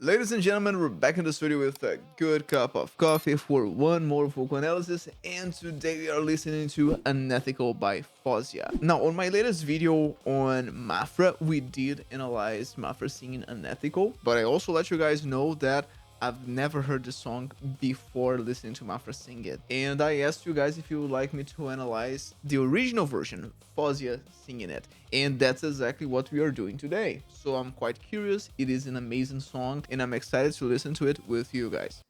Ladies and gentlemen, we're back in the studio with a good cup of coffee for one more vocal analysis, and today we are listening to Unethical by Faouzia. Now, on my latest video on Mafra, we did analyze Mafra singing Unethical, but I also let you guys know that I've never heard the song before listening to Mafra sing it. And I asked you guys if you would like me to analyze the original version, Faouzia singing it. And that's exactly what we are doing today. So I'm quite curious. It is an amazing song and I'm excited to listen to it with you guys.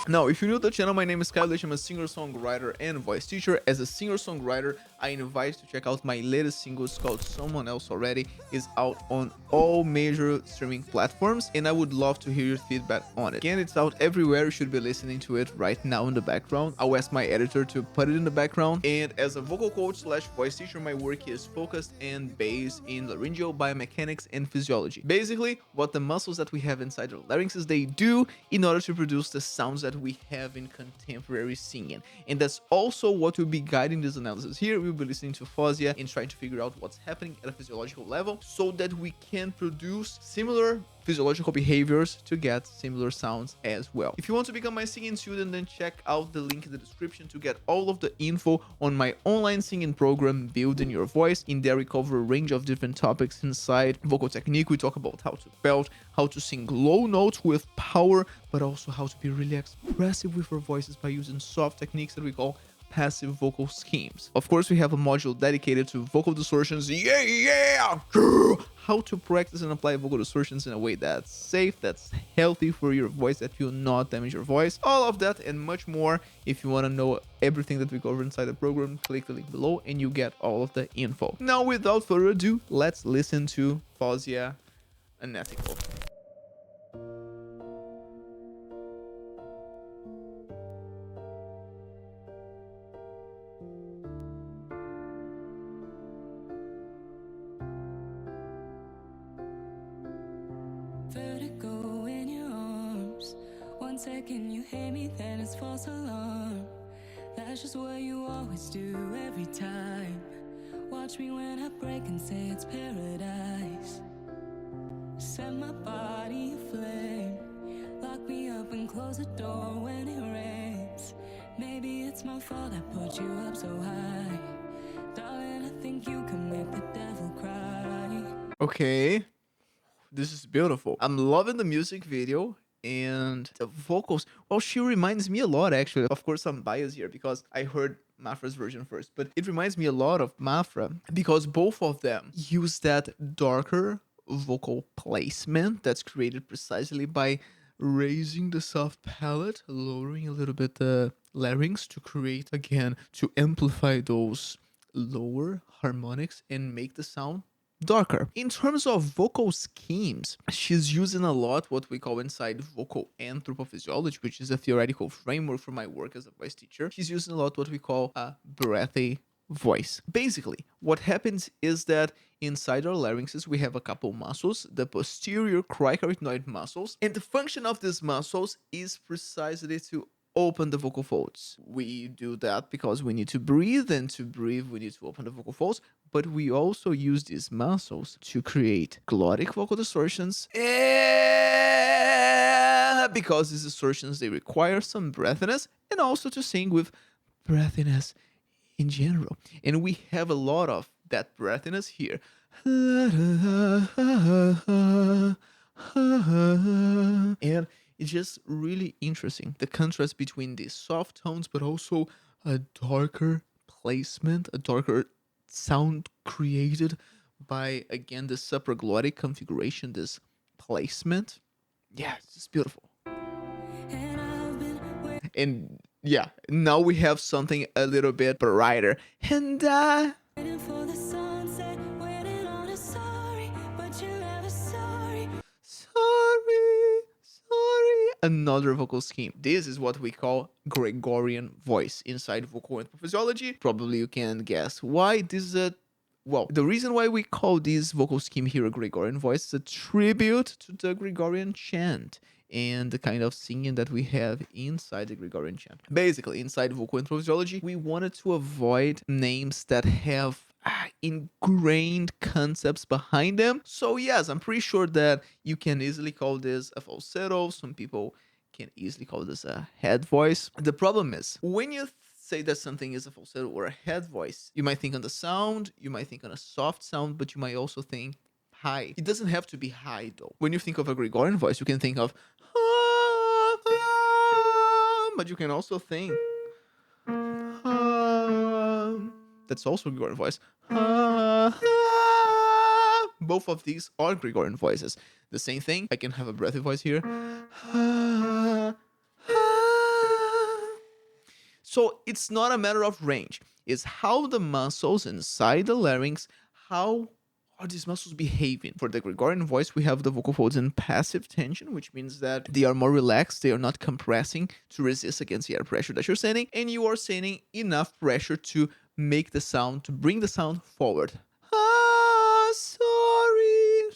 Now, if you're new to the channel, my name is Kyle. I'm a singer-songwriter and voice teacher. As a singer-songwriter, I invite you to check out my latest single. It's called Someone Else Already. It's out on all major streaming platforms, and I would love to hear your feedback on it. Again, it's out everywhere. You should be listening to it right now in the background. I'll ask my editor to put it in the background. And as a vocal coach / voice teacher, my work is focused and based in laryngeal biomechanics and physiology. Basically, what the muscles that we have inside our larynxes, they do in order to produce the sounds that we have in contemporary singing. And that's also what will be guiding this analysis here. We'll be listening to Faouzia and trying to figure out what's happening at a physiological level so that we can produce similar physiological behaviors to get similar sounds as well. If you want to become my singing student, then check out the link in the description to get all of the info on my online singing program, Building Your Voice. In there, we cover a range of different topics inside vocal technique. We talk about how to belt, how to sing low notes with power, but also how to be really expressive with our voices by using soft techniques that we call passive vocal schemes. Of course, we have a module dedicated to vocal distortions. How to practice and apply vocal distortions in a way that's safe, that's healthy for your voice, that will not damage your voice. All of that and much more. If you want to know everything that we cover inside the program, click the link below and you get all of the info. Now, without further ado, let's listen to Faouzia Unethical. Vertigo in your arms. 1 second you hate me, then it's false alarm. That's just what you always do every time. Watch me when I break and say it's paradise. Set my body aflame. Lock me up and close the door when it rains. Maybe it's my fault I put you up so high. Darling, I think you can make the devil cry. Okay. This is beautiful. I'm loving the music video and the vocals. Well, she reminds me a lot, actually. Of course, I'm biased here because I heard Mafra's version first, but it reminds me a lot of Mafra because both of them use that darker vocal placement that's created precisely by raising the soft palate, lowering a little bit the larynx to create, again, to amplify those lower harmonics and make the sound darker. In terms of vocal schemes, she's using a lot what we call inside Vocal Anthropophysiology, which is a theoretical framework for my work as a voice teacher. She's using a lot what we call a breathy voice. Basically, what happens is that inside our larynxes, we have a couple muscles, the posterior cricoid muscles, and the function of these muscles is precisely to open the vocal folds. We do that because we need to breathe, and to breathe, we need to open the vocal folds. But we also use these muscles to create glottic vocal distortions. Because these distortions, they require some breathiness, and also to sing with breathiness in general. And we have a lot of that breathiness here. And it's just really interesting, the contrast between these soft tones, but also a darker placement, a darker sound created by, again, the supraglottic configuration, this placement. Yeah, it's just beautiful. And yeah, now we have something a little bit brighter. And Waiting for the sunset, waiting on a sorry, but you're never sorry. Sorry. Another vocal scheme. This is what we call Gregorian voice inside vocal anthropophysiology. Probably you can guess why. This is a well, the reason why we call this vocal scheme here a Gregorian voice is a tribute to the Gregorian chant and the kind of singing that we have inside the Gregorian chant. Basically, inside vocal anthropophysiology, we wanted to avoid names that have ingrained concepts behind them. So yes, I'm pretty sure that you can easily call this a falsetto. Some people can easily call this a head voice. The problem is when you say that something is a falsetto or a head voice, you might think on the sound, you might think on a soft sound, but you might also think high. It doesn't have to be high though. When you think of a Gregorian voice, you can think of but you can also think that's also Gregorian voice. Both of these are Gregorian voices. The same thing. I can have a breathy voice here. So it's not a matter of range. It's how the muscles inside the larynx, how are these muscles behaving? For the Gregorian voice, we have the vocal folds in passive tension, which means that they are more relaxed. They are not compressing to resist against the air pressure that you're sending, and you are sending enough pressure to make the sound, to bring the sound forward. Sorry.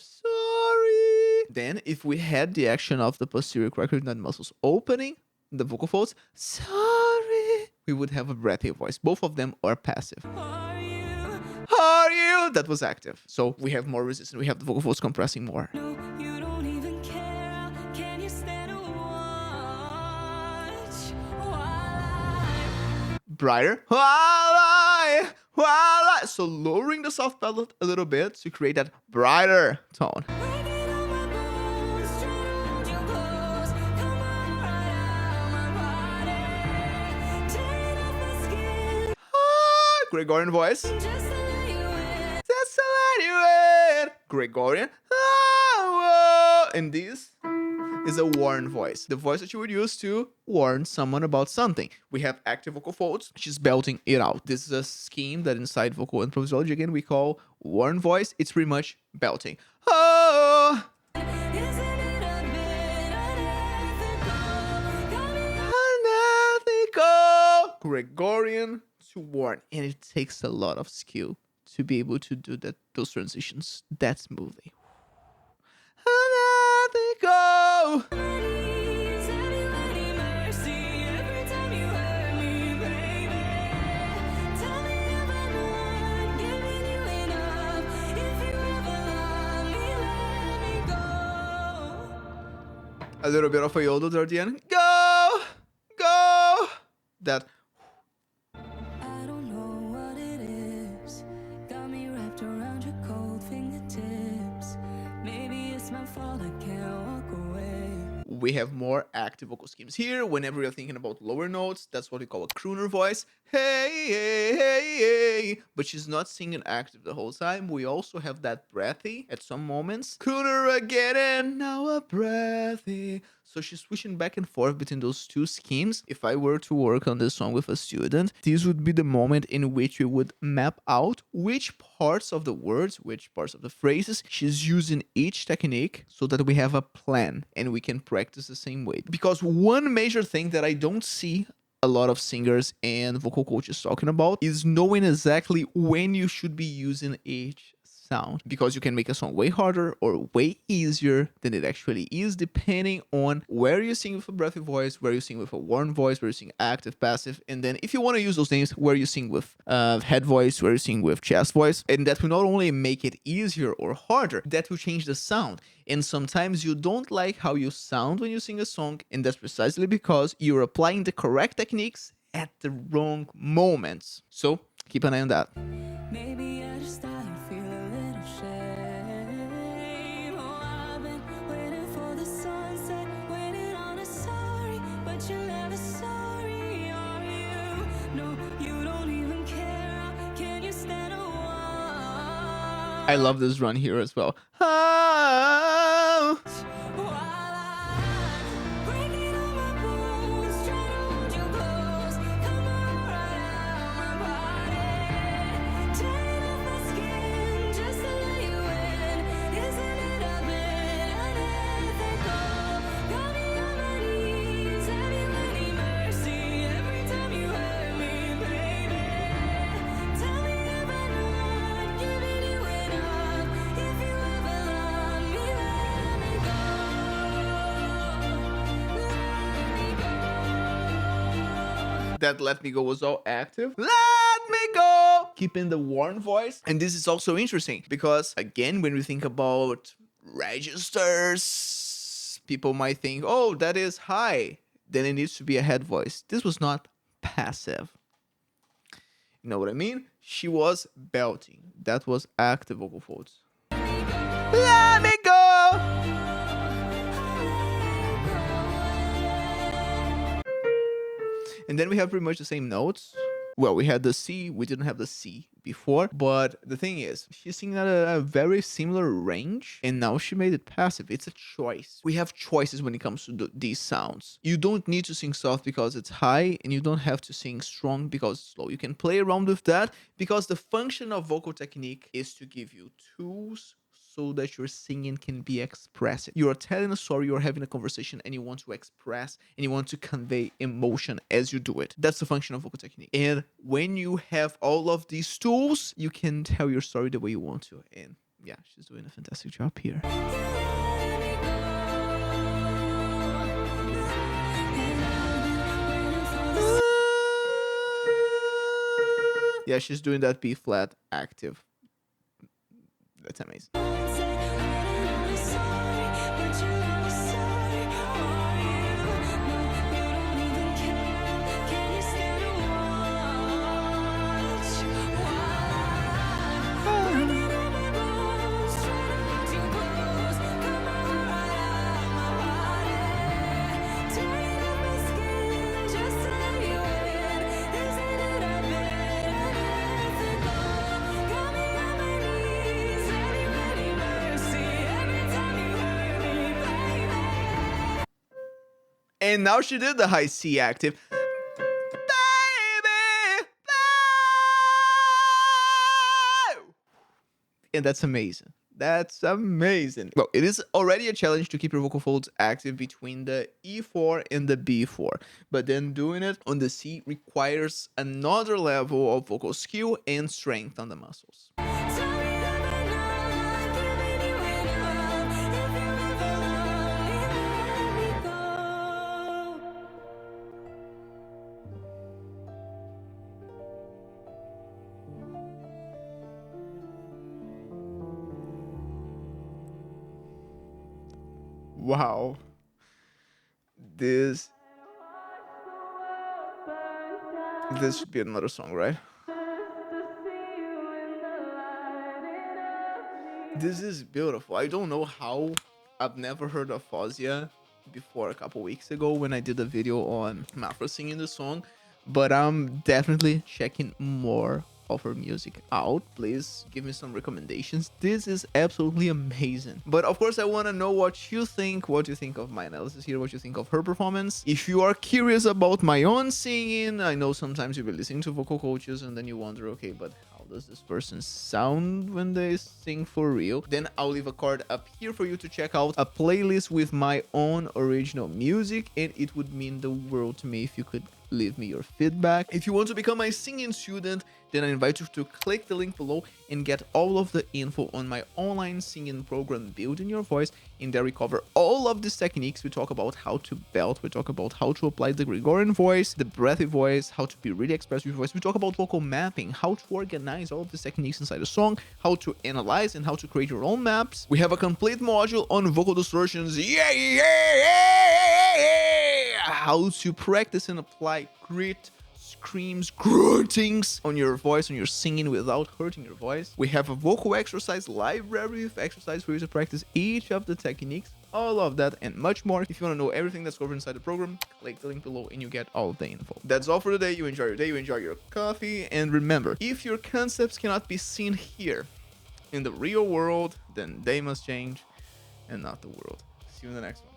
Then, if we had the action of the posterior cricotinoid muscles opening the vocal folds, sorry, we would have a breathy voice. Both of them are passive. Are you? That was active. So we have more resistance. We have the vocal folds compressing more. No, you don't even care. Can you stand to watch while Brighter. So lowering the soft palate a little bit to create that brighter tone. breaking all my bones, trying to hold you close? Come on, right out my body, tearing off my skin, Gregorian voice. just to let you in. Just to let you in. Gregorian. And this is a warn voice. The voice that you would use to warn someone about something. We have active vocal folds. She's belting it out. This is a scheme that inside vocal anthropophysiology, again, we call warn voice. It's pretty much belting. Oh, Isn't it a bit unethical? Got me unethical. Gregorian to warn. And it takes a lot of skill to be able to do those transitions that smoothly. Unethical. knees. Have you any mercy every time you hurt me, baby? Tell me if I'm not giving you enough. If you ever love me, let me go. A little bit of a yodel there at the end. Go. That. I don't know what it is. Got me wrapped around your cold fingertips. Maybe it's my fault, I can't walk away. We have more active vocal schemes here. Whenever you're thinking about lower notes, that's what we call a crooner voice. Hey. But she's not singing active the whole time. We also have that breathy at some moments. Crooner again and now a breathy. So she's switching back and forth between those two schemes. If I were to work on this song with a student, this would be the moment in which we would map out which parts of the words, which parts of the phrases she's using each technique so that we have a plan and we can practice the same way. Because one major thing that I don't see a lot of singers and vocal coaches talking about is knowing exactly when you should be using each sound, because you can make a song way harder or way easier than it actually is, depending on where you sing with a breathy voice, where you sing with a warm voice, where you sing active, passive, and then if you want to use those names, where you sing with head voice, where you sing with chest voice. And that will not only make it easier or harder, that will change the sound. And sometimes you don't like how you sound when you sing a song, and that's precisely because you're applying the correct techniques at the wrong moments. So keep an eye on that. Maybe I just started to feel a little shame. Oh, I've been waiting for the sunset, waiting on a sorry, but you're never sorry, are you? No, you don't even care. Can you stand a watch? I love this run here as well. While I'm breaking all my bones, trying to hold you close. Come on, right out my body, tearing off my skin just to let you in. Isn't it a bit unethical? Got me on my knees. Have you any mercy every time you hurt me, baby? Tell me if I'm not giving you enough. If you ever love me, let me go. That Let Me Go was all active. Let me go. keeping the warm voice. And this is also interesting because, again, when we think about registers, people might think, oh, that is high, then it needs to be a head voice. This was not passive. You know what I mean? She was belting. That was active vocal folds. Let me go. And then we have pretty much the same notes. Well, we had the C, we didn't have the C before, but the thing is, she's singing at a very similar range, and now she made it passive. It's a choice. We have choices when it comes to these sounds. You don't need to sing soft because it's high, and you don't have to sing strong because it's low. You can play around with that because the function of vocal technique is to give you tools so that your singing can be expressive. You are telling a story, you're having a conversation, and you want to express and you want to convey emotion as you do it. That's the function of vocal technique. And when you have all of these tools, you can tell your story the way you want to. And yeah, she's doing a fantastic job here. Yeah, she's doing that B flat active. That's amazing. And now she did the high C active. Baby, and that's amazing. That's amazing. Well, it is already a challenge to keep your vocal folds active between the E4 and the B4, but then doing it on the C requires another level of vocal skill and strength on the muscles. Wow. This should be another song, right? This is beautiful. I don't know how. I've never heard of Faouzia before a couple weeks ago when I did a video on Mafra singing the song, but I'm definitely checking more of her music out. Please give me some recommendations. This is absolutely amazing. But of course, I want to know what you think of my analysis here, what you think of her performance. If you are curious about my own singing, I know sometimes you'll be listening to vocal coaches and then you wonder, okay, but how does this person sound when they sing for real? Then I'll leave a card up here for you to check out a playlist with my own original music, and it would mean the world to me if you could leave me your feedback. If you want to become my singing student, then I invite you to click the link below and get all of the info on my online singing program, Building Your Voice. In there we cover all of these techniques. We talk about how to belt, we talk about how to apply the Gregorian voice, the breathy voice, how to be really expressive with your voice. We talk about vocal mapping, how to organize all of these techniques inside a song, how to analyze and how to create your own maps. We have a complete module on vocal distortions. How to practice and apply grit, screams, gruntings on your voice, on your singing without hurting your voice. We have a vocal exercise library with exercise for you to practice each of the techniques, all of that and much more. If you want to know everything that's covered inside the program, click the link below and you get all of the info. That's all for today. You enjoy your day, you enjoy your coffee, and remember, if your concepts cannot be seen here in the real world, then they must change and not the world. See you in the next one.